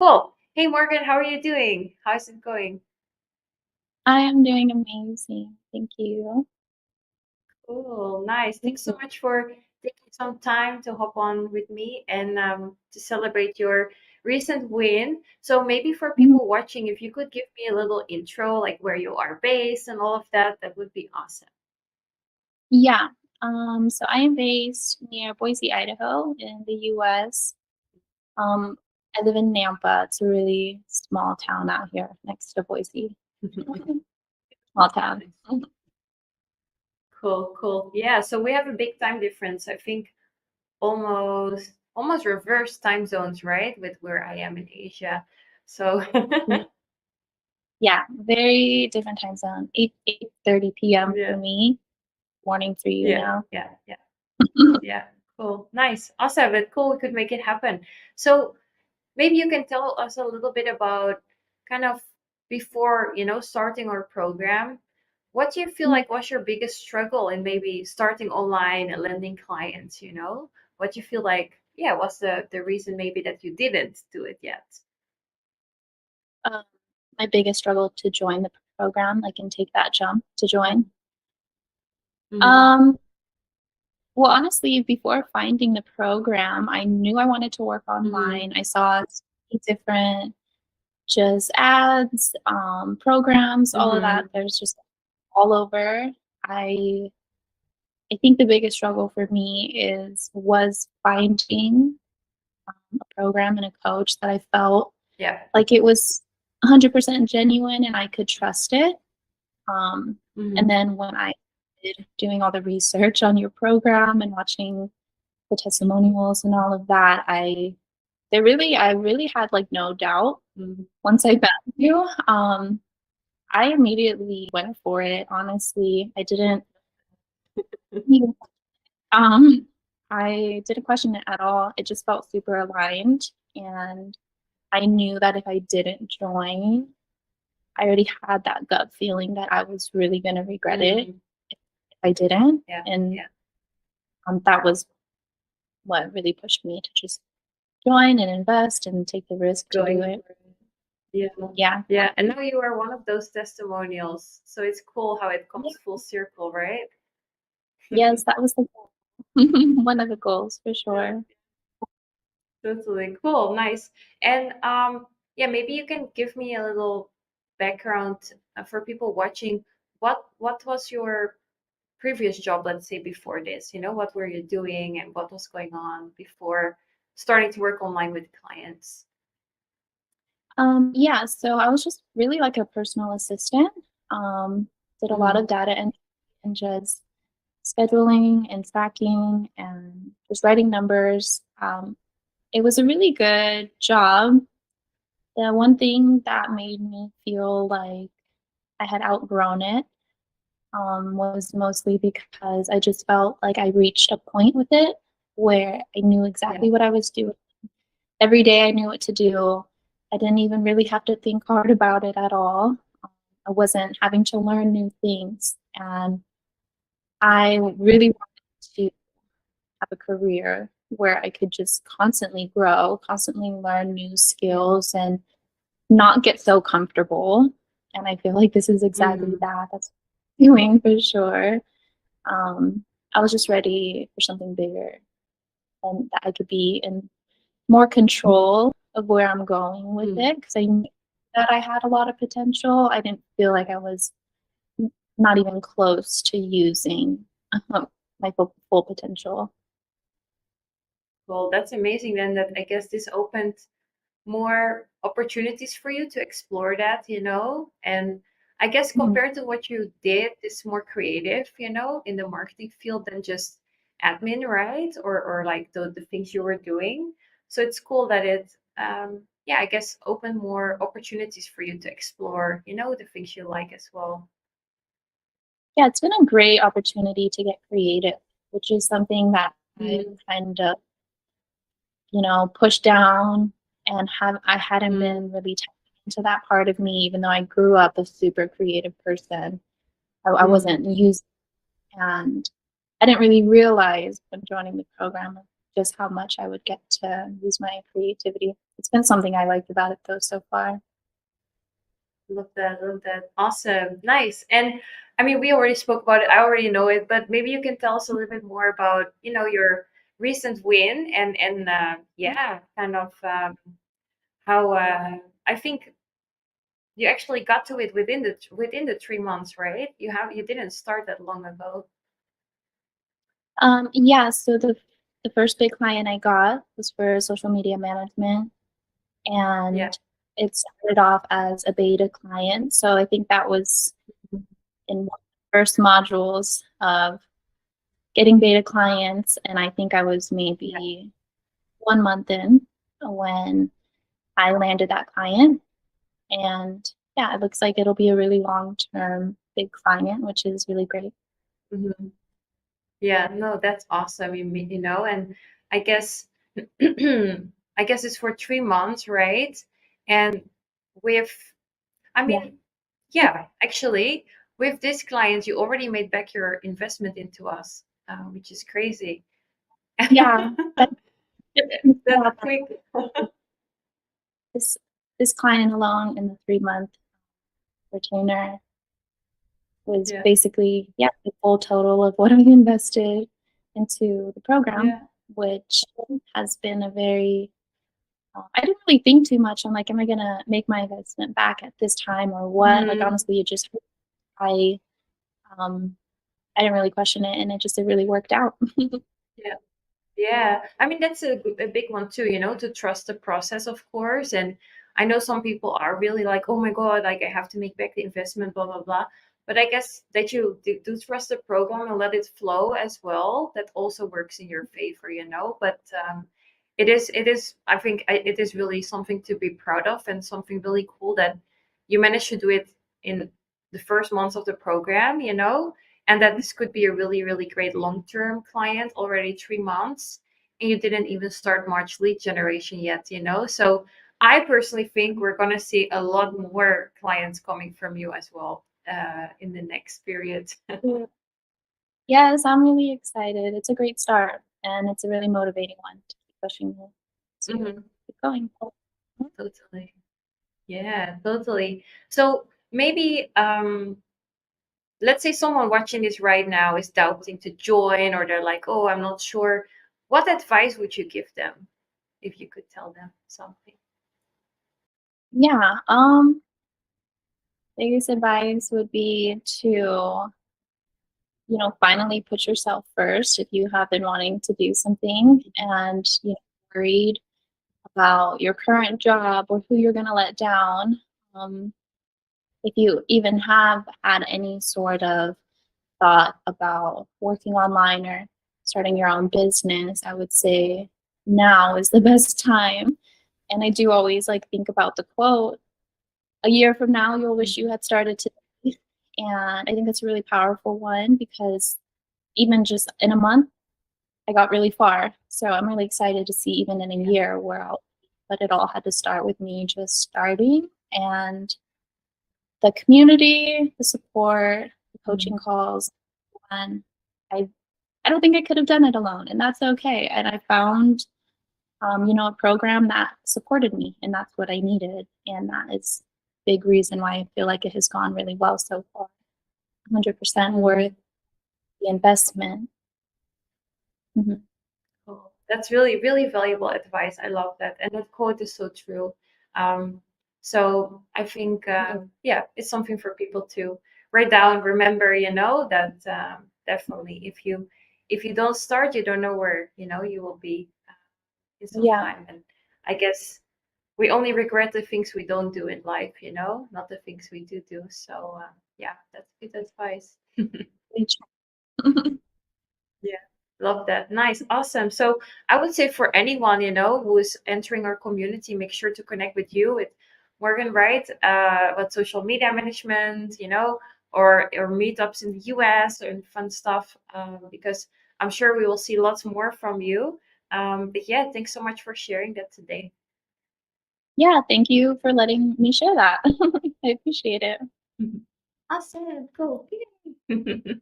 Cool. Hey Morgan, how are you doing? How's it going? I am doing amazing. Thank you. Cool, nice. Thanks so much for taking some time to hop on with me and to celebrate your recent win. So maybe for Mhm. people watching, if you could give me a little intro, like where you are based and all of that, that would be awesome. Yeah. So I am based near Boise, Idaho in the US. Um, I live in Nampa. It's a really small town out here next to Boise. Small town. Nice. Cool, cool. Yeah, so we have a big time difference. I think almost reverse time zones, right? With where I am in Asia. So Mhm. Yeah, very different time zone. 8:30 p.m. for yeah, me. Morning for you yeah, now. yeah, yeah. Yeah, cool. Nice. Awesome. But cool, we could make it happen. So maybe you can tell us a little bit about kind of before, starting our program, what do you feel like was your biggest struggle in maybe starting online and landing clients? What do you feel like, yeah, what's the reason maybe that you didn't do it yet? Um, my biggest struggle to join the program, like and take that jump to join. Mm-hmm. Um, Well, honestly, before finding the program, I knew I wanted to work Mm-hmm. online. I saw so many different just ads, programs, all of that. Mm-hmm. There's just all over. I I think the biggest struggle for me was finding a program and a coach that I felt Yeah. like it was 100% genuine and I could trust it. Um, and Mm-hmm. then when I did doing all the research on your program and watching the testimonials and all of that, I really had, like, no doubt once I met you. I immediately went for it, honestly. I didn't even um, I didn't question it at all. It just felt super aligned, and I knew that if I didn't join, I already had that gut feeling that I was really gonna regret it Mm-hmm. if I didn't, Yeah. and, Yeah. that was what really pushed me to just join and invest and take the risk to do Going it. for it. Yeah. Yeah. Yeah. And now you are one of those testimonials. So it's cool how it Yeah. comes full circle, right? Yes, that was the goal. One of the goals for Yeah. sure. Totally cool. Nice. And yeah, maybe you can give me a little background for people watching. What was your previous job, let's say before this? What were you doing and what was going on before starting to work online with clients? Yeah, so I was just really like a personal assistant. Did a lot Mm-hmm. of data and just scheduling and tracking and just writing numbers. It was a really good job. The one thing that made me feel like I had outgrown it was mostly because I just felt like I reached a point with it where I knew Yeah. exactly what I was doing. Every day I knew what to do. I didn't even really have to think hard about it at all. I wasn't having to learn new things. And I really wanted to have a career where I could just constantly grow, constantly learn new Yeah. skills, and not get so comfortable. And I feel like this is exactly Mm-hmm. that. That's what I'm doing for sure. Um, I was just ready for something bigger and that I could be in more control of where I'm going with Mm-hmm. it because I knew that I had a lot of potential. I didn't feel like I was not even close to using my full potential. Well, that's amazing then that I guess this opened more opportunities for you to explore that. And I guess Mhm. compared to what you did, it's more creative, in the marketing field than just admin, right? Or like the things you were doing. So it's cool that it yeah, I guess opened more opportunities for you to explore, the things you like as well. Yeah, it's been a great opportunity to get creative, which is something that I Mm, kind of, pushed down and have I hadn't mm, been really tapping into that part of me, even though I grew up a super creative person. I mm. wasn't used and I didn't really realize when joining the program just how much I would get to use my creativity. it's been something I liked about it though so far. Love that. Love that. Awesome. Nice. And I mean, we already spoke about it. I already know it, but maybe you can tell us a little bit more about, your recent win and yeah, kind of how I think you actually got to it within the 3 months, right? You didn't start that long ago. Yeah, so the first big client I got was for social media management, Yeah. and it started off as a beta client. So I think that was in one of the first modules of getting beta clients, and I think I was Yeah. maybe 1 month in when I landed that client. And yeah, it looks like it'll be a really long-term big client, which is really great. Mhm. Yeah, no, that's awesome. And I guess I guess it's for 3 months, right? And with, I Yeah. mean, yeah, actually, with this client, you already made back your investment into us, which is crazy. Yeah, that's That's quick. this this client alone in the 3 month retainer was Yeah, basically, yeah, the full total of what I invested into the program, yeah. which has been a very I didn't really think too much on like, am I gonna make my investment back at this time or what? Like Mhm. honestly, it just I um I didn't really question it, and it really worked out. Yeah. Yeah, I mean that's a big one too, to trust the process, of course. And I know some people are really like, oh my God, like I have to make back the investment, blah blah blah. But I guess that you do trust the program and let it flow as well. That also works in your favor. But it is. I think it is really something to be proud of and something really cool that you managed to do it in the first months of the program. And that this could be a really, really great long-term client already 3 months, and you didn't even start March lead generation yet. So I personally think we're going to see a lot more clients coming from you as well in the next period. Yeah. Yes, I'm really excited. It's a great start, and it's a really motivating one to keep pushing me to Hmm. keep going. Totally. Yeah, totally. So maybe let's say someone watching this right now is doubting to join, or they're like, oh, I'm not sure. What advice would you give them if you could tell them something? Yeah, biggest advice would be to, finally put yourself first if you have been wanting to do something and worried about your current job or who you're going to let down. Um, if you even have had any sort of thought about working online or starting your own business, I would say now is the best time. And I do always like think about the quote, a year from now, you'll wish you had started today. And I think that's a really powerful one because even just in a month, I got really far. So I'm really excited to see even in a Yeah. year but it all had to start with me just starting and the community, the support, the coaching Mhm. calls, and I I don't think I could have done it alone, and that's okay. And I found, a program that supported me, and that's what I needed. And that is a big reason why I feel like it has gone really well so far. 100% Mhm. worth the investment. Mhm. Cool. That's really, really valuable advice. I love that. And that quote is so true. Um, so I think, yeah, it's something for people to write down, remember, that definitely if you don't start, you don't know where, you will be in some Yeah, time. And I guess we only regret the things we don't do in life, not the things we do. So yeah, that's good advice. very true. Yeah, love that. Nice, awesome. So I would say for anyone, who's entering our community, make sure to connect with you with Morgan, right? About social media management, or meetups in the US and fun stuff. Because I'm sure we will see lots more from you. But yeah, thanks so much for sharing that today. Yeah, thank you for letting me share that. I appreciate it. Awesome, cool. Yay.